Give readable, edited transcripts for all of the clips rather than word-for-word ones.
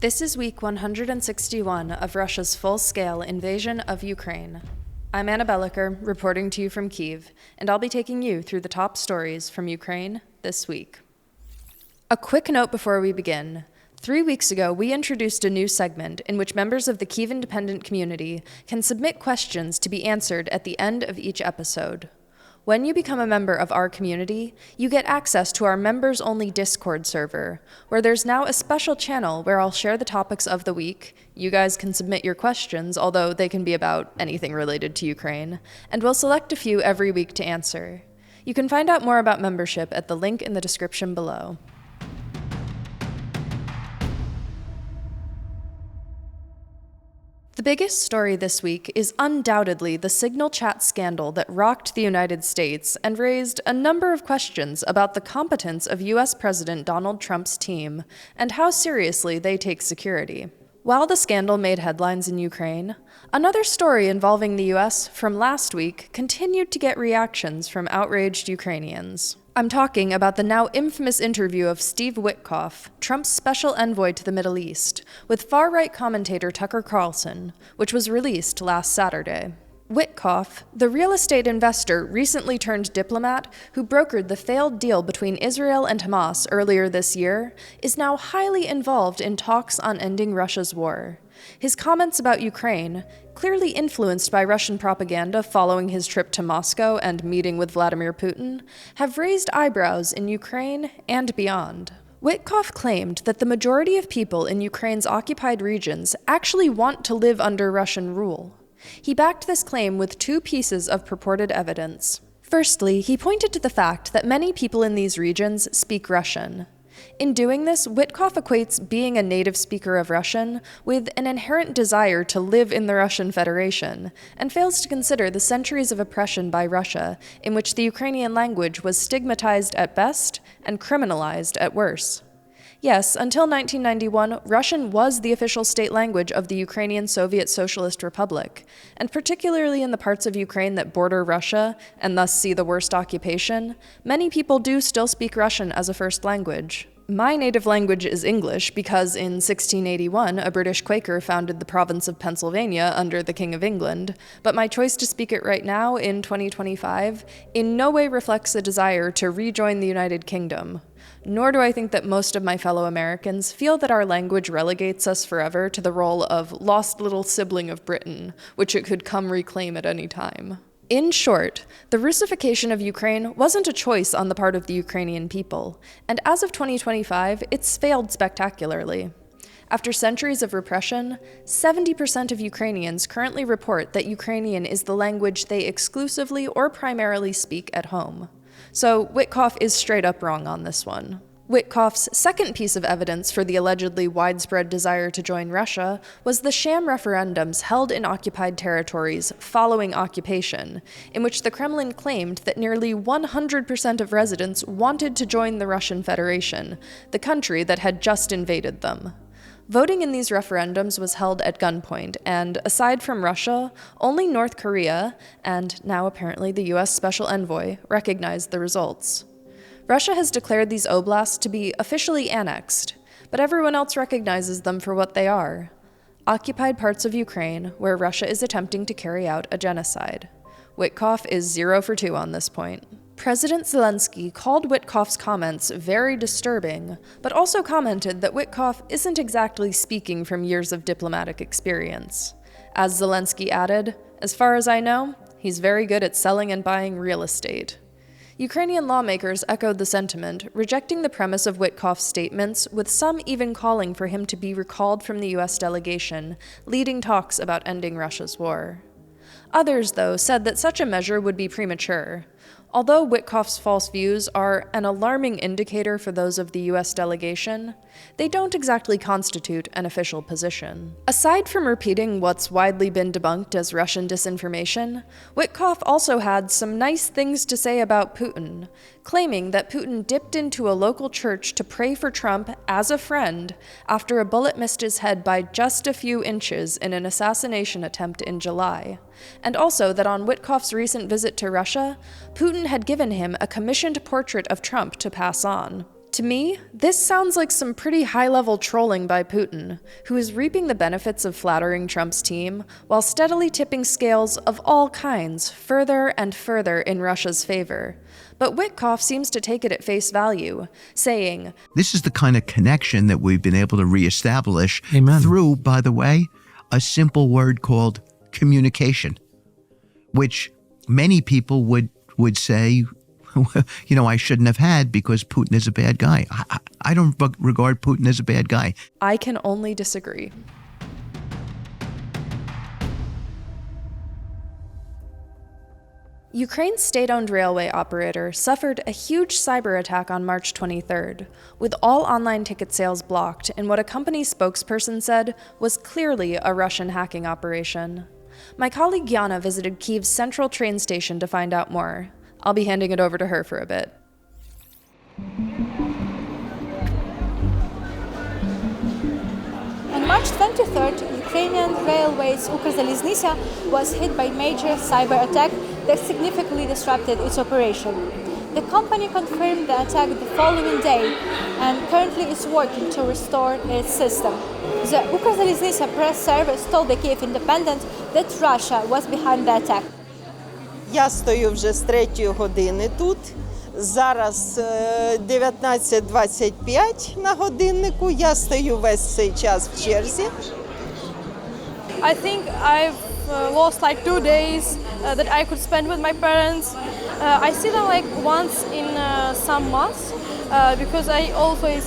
This is week 161 of Russia's full-scale invasion of Ukraine. I'm Belokur, reporting to you from Kyiv, and I'll be taking you through the top stories from Ukraine this week. A quick note before we begin. 3 weeks ago, we introduced a new segment in which members of the Kyiv independent community can submit questions to be answered at the end of each episode. When you become a member of our community, you get access to our members-only Discord server, where there's now a special channel where I'll share the topics of the week. You guys can submit your questions, although they can be about anything related to Ukraine, and we'll select a few every week to answer. You can find out more about membership at the link in the description below. The biggest story this week is undoubtedly the Signal chat scandal that rocked the United States and raised a number of questions about the competence of US President Donald Trump's team and how seriously they take security. While the scandal made headlines in Ukraine, another story involving the US from last week continued to get reactions from outraged Ukrainians. I'm talking about the now infamous interview of Steve Witkoff, Trump's special envoy to the Middle East, with far-right commentator Tucker Carlson, which was released last Saturday. Witkoff, the real estate investor recently turned diplomat who brokered the failed deal between Israel and Hamas earlier this year, is now highly involved in talks on ending Russia's war. His comments about Ukraine, clearly influenced by Russian propaganda following his trip to Moscow and meeting with Vladimir Putin, have raised eyebrows in Ukraine and beyond. Witkoff claimed that the majority of people in Ukraine's occupied regions actually want to live under Russian rule. He backed this claim with two pieces of purported evidence. Firstly, he pointed to the fact that many people in these regions speak Russian. In doing this, Witkoff equates being a native speaker of Russian with an inherent desire to live in the Russian Federation, and fails to consider the centuries of oppression by Russia in which the Ukrainian language was stigmatized at best and criminalized at worst. Yes, until 1991, Russian was the official state language of the Ukrainian Soviet Socialist Republic, and particularly in the parts of Ukraine that border Russia and thus see the worst occupation, many people do still speak Russian as a first language. My native language is English because in 1681, a British Quaker founded the province of Pennsylvania under the King of England, but my choice to speak it right now, in 2025, in no way reflects a desire to rejoin the United Kingdom. Nor do I think that most of my fellow Americans feel that our language relegates us forever to the role of lost little sibling of Britain, which it could come reclaim at any time. In short, the Russification of Ukraine wasn't a choice on the part of the Ukrainian people, and as of 2025, it's failed spectacularly. After centuries of repression, 70% of Ukrainians currently report that Ukrainian is the language they exclusively or primarily speak at home. So Witkoff is straight up wrong on this one. Witkoff's second piece of evidence for the allegedly widespread desire to join Russia was the sham referendums held in occupied territories following occupation, in which the Kremlin claimed that nearly 100% of residents wanted to join the Russian Federation, the country that had just invaded them. Voting in these referendums was held at gunpoint, and aside from Russia, only North Korea, and now apparently the US Special Envoy, recognized the results. Russia has declared these oblasts to be officially annexed, but everyone else recognizes them for what they are: occupied parts of Ukraine where Russia is attempting to carry out a genocide. Witkoff is 0 for 2 on this point. President Zelensky called Witkoff's comments very disturbing, but also commented that Witkoff isn't exactly speaking from years of diplomatic experience. As Zelensky added, "As far as I know, he's very good at selling and buying real estate." Ukrainian lawmakers echoed the sentiment, rejecting the premise of Witkoff's statements, with some even calling for him to be recalled from the US delegation, leading talks about ending Russia's war. Others, though, said that such a measure would be premature. Although Witkoff's false views are an alarming indicator for those of the US delegation, they don't exactly constitute an official position. Aside from repeating what's widely been debunked as Russian disinformation, Witkoff also had some nice things to say about Putin, claiming that Putin dipped into a local church to pray for Trump as a friend after a bullet missed his head by just a few inches in an assassination attempt in July, and also that on Witkoff's recent visit to Russia, Putin had given him a commissioned portrait of Trump to pass on. To me, this sounds like some pretty high-level trolling by Putin, who is reaping the benefits of flattering Trump's team while steadily tipping scales of all kinds further and further in Russia's favor. But Witkoff seems to take it at face value, saying, "This is the kind of connection that we've been able to reestablish through, by the way, a simple word called communication," which many people would say, I shouldn't have had because Putin is a bad guy. I don't regard Putin as a bad guy. I can only disagree. Ukraine's state-owned railway operator suffered a huge cyber attack on March 23rd, with all online ticket sales blocked in what a company spokesperson said was clearly a Russian hacking operation. My colleague Yana visited Kyiv's central train station to find out more. I'll be handing it over to her for a bit. On March 23rd, Ukrainian Railways Ukrzaliznytsia was hit by major cyber attack that significantly disrupted its operation. The company confirmed the attack the following day and currently is working to restore its system. The Ukrzaliznytsia press service told the Kyiv Independent that Russia was behind the attack. Я стою вже з 3-ї години тут. Зараз 19:25 на годиннику. Я стою весь цей час в черзі. I think I've lost like 2 days that I could spend with my parents. I see them like once in some months because I always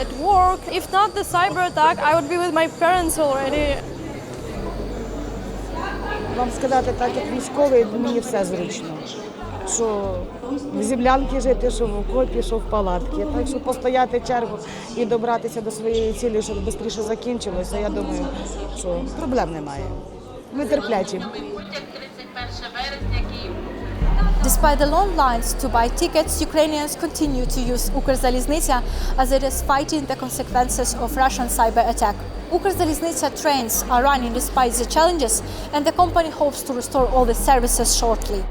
at work. If not the cyber attack, I would be with my parents already. Вам сказати, так як військовий, мені все зручно. Що в землянці жити, що в окопі, що в палатці. Так що постояти чергу і добратися до своєї цілі, щоб швидше закінчилося, я думаю, що проблем немає. Ми терплячі. Despite the long lines to buy tickets, Ukrainians continue to use Ukrzaliznytsia as it is fighting the consequences of Russian cyber attack. Ukrzaliznytsia trains are running despite the challenges, and the company hopes to restore all the services shortly.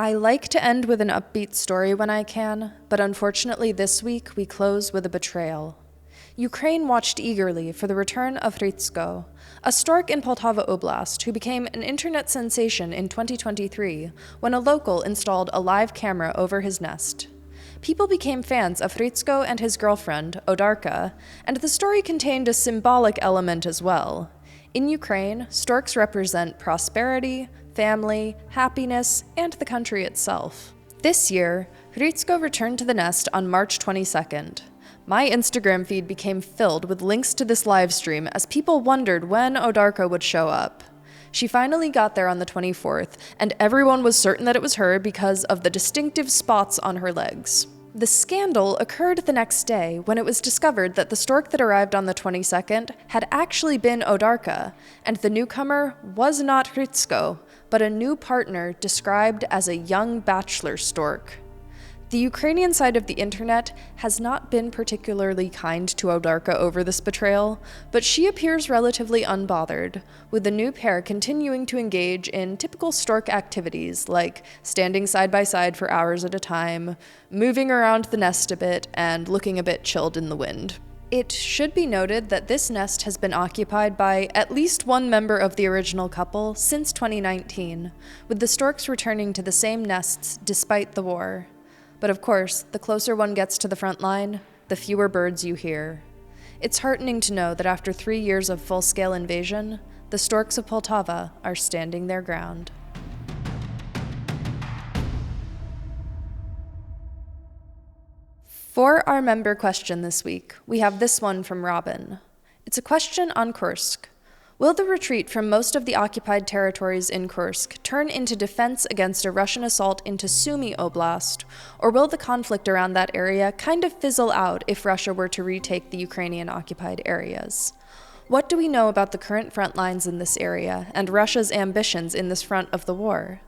I like to end with an upbeat story when I can, but unfortunately this week we close with a betrayal. Ukraine watched eagerly for the return of Hrytsko, a stork in Poltava Oblast who became an internet sensation in 2023 when a local installed a live camera over his nest. People became fans of Hrytsko and his girlfriend, Odarka, and the story contained a symbolic element as well. In Ukraine, storks represent prosperity, family, happiness, and the country itself. This year, Hrytsko returned to the nest on March 22nd. My Instagram feed became filled with links to this livestream as people wondered when Odarka would show up. She finally got there on the 24th, and everyone was certain that it was her because of the distinctive spots on her legs. The scandal occurred the next day when it was discovered that the stork that arrived on the 22nd had actually been Odarka, and the newcomer was not Hrytsko, but a new partner described as a young bachelor stork. The Ukrainian side of the internet has not been particularly kind to Odarka over this betrayal, but she appears relatively unbothered, with the new pair continuing to engage in typical stork activities like standing side by side for hours at a time, moving around the nest a bit, and looking a bit chilled in the wind. It should be noted that this nest has been occupied by at least one member of the original couple since 2019, with the storks returning to the same nests despite the war. But of course, the closer one gets to the front line, the fewer birds you hear. It's heartening to know that after 3 years of full-scale invasion, the storks of Poltava are standing their ground. For our member question this week, we have this one from Robin. It's a question on Kursk. Will the retreat from most of the occupied territories in Kursk turn into defense against a Russian assault into Sumy Oblast, or will the conflict around that area kind of fizzle out if Russia were to retake the Ukrainian-occupied areas? What do we know about the current front lines in this area and Russia's ambitions in this front of the war?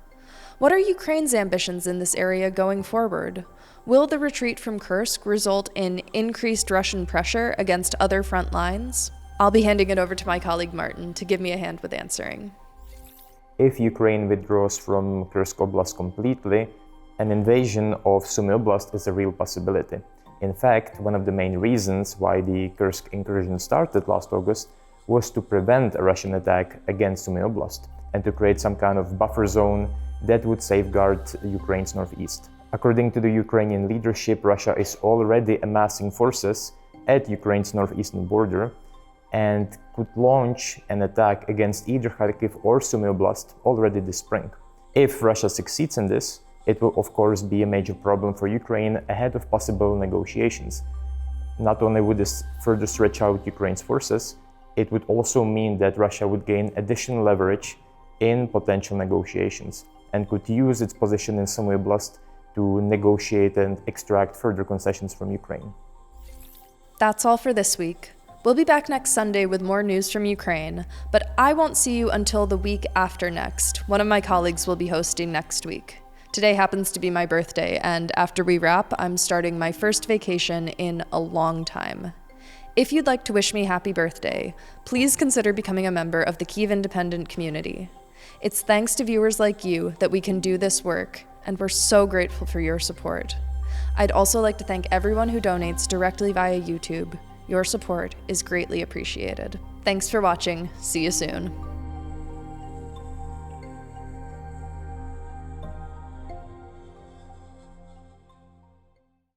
What are Ukraine's ambitions in this area going forward? Will the retreat from Kursk result in increased Russian pressure against other front lines? I'll be handing it over to my colleague Martin to give me a hand with answering. if Ukraine withdraws from Kursk Oblast completely, an invasion of Sumy Oblast is a real possibility. In fact, one of the main reasons why the Kursk incursion started last August was to prevent a Russian attack against Sumy Oblast and to create some kind of buffer zone that would safeguard Ukraine's northeast. According to the Ukrainian leadership, Russia is already amassing forces at Ukraine's northeastern border and could launch an attack against either Kharkiv or Sumy Oblast already this spring. If Russia succeeds in this, it will of course be a major problem for Ukraine ahead of possible negotiations. Not only would this further stretch out Ukraine's forces, it would also mean that Russia would gain additional leverage in potential negotiations and could use its position in Sumy Oblast to negotiate and extract further concessions from Ukraine. That's all for this week. We'll be back next Sunday with more news from Ukraine, but I won't see you until the week after next. One of my colleagues will be hosting next week. Today happens to be my birthday, and after we wrap, I'm starting my first vacation in a long time. If you'd like to wish me happy birthday, please consider becoming a member of the Kyiv Independent community. It's thanks to viewers like you that we can do this work, and we're so grateful for your support. I'd also like to thank everyone who donates directly via YouTube. Your support is greatly appreciated. Thanks for watching. See you soon.